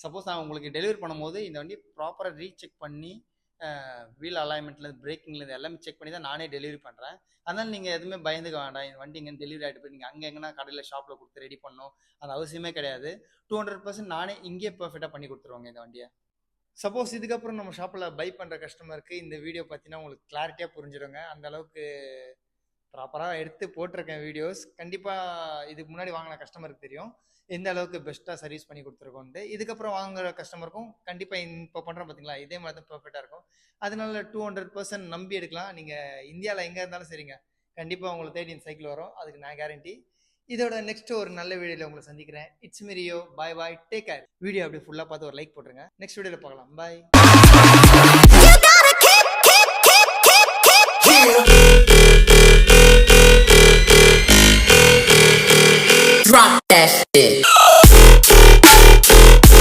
Suppose நான் உங்களுக்கு delivery பண்ணும்போது இந்த வண்டி ப்ராப்பராக ரீசெக் பண்ணி வீல் அலைன்மெண்ட்லேருந்து பிரேக்கிங்லேருந்து எல்லாமே செக் பண்ணி தான் நானே டெலிவரி பண்ணுறேன். அதனால் நீங்கள் எதுவுமே பயந்துக்க வேண்டாம். இந்த வண்டி இங்கே டெலிவரி ஆகிட்டு போய் நீங்கள் அங்கே எங்கன்னா கடையில் ஷாப்பில் கொடுத்து ரெடி பண்ணணும் அது அவசியமே கிடையாது. 200% நானே இங்கேயே பர்ஃபெக்டாக பண்ணி கொடுத்துருவாங்க இந்த வண்டியை. சப்போஸ் இதுக்கப்புறம் நம்ம ஷாப்பில் பை பண்ணுற கஸ்டமருக்கு இந்த வீடியோ பார்த்தீங்கன்னா உங்களுக்கு கிளாரிட்டியாக புரிஞ்சிடுங்க. அந்த அளவுக்கு ப்ராப்பராக எடுத்து போட்டிருக்கேன் வீடியோஸ். கண்டிப்பாக இதுக்கு முன்னாடி வாங்கின கஸ்டமருக்கு தெரியும் எந்த அளவுக்கு பெஸ்ட்டாக சர்வீஸ் பண்ணி கொடுத்துருக்கோன்ட்டு. இதுக்கப்புறம் வாங்குற கஸ்டமருக்கும் கண்டிப்பாக இப்போ பண்ணுறோம் பார்த்தீங்களா, இதே மாதிரி தான் பர்ஃபெக்டாக இருக்கும். அதனால 200% நம்பி எடுக்கலாம். நீங்கள் இந்தியாவில் எங்கே இருந்தாலும் சரிங்க, கண்டிப்பாக உங்களை தேடி இந்த சைக்கிள் வரும், அதுக்கு நான் கேரண்டி. இதோட நெக்ஸ்ட் ஒரு நல்ல வீடியோவில் உங்களை சந்திக்கிறேன். It's me Rio. Bye bye, take care. Video அப்படியே ஃபுல்லாக பார்த்து ஒரு லைக் போட்டுருங்க. நெக்ஸ்ட் வீடியோவில் பார்க்கலாம். பாய். Drop that shit.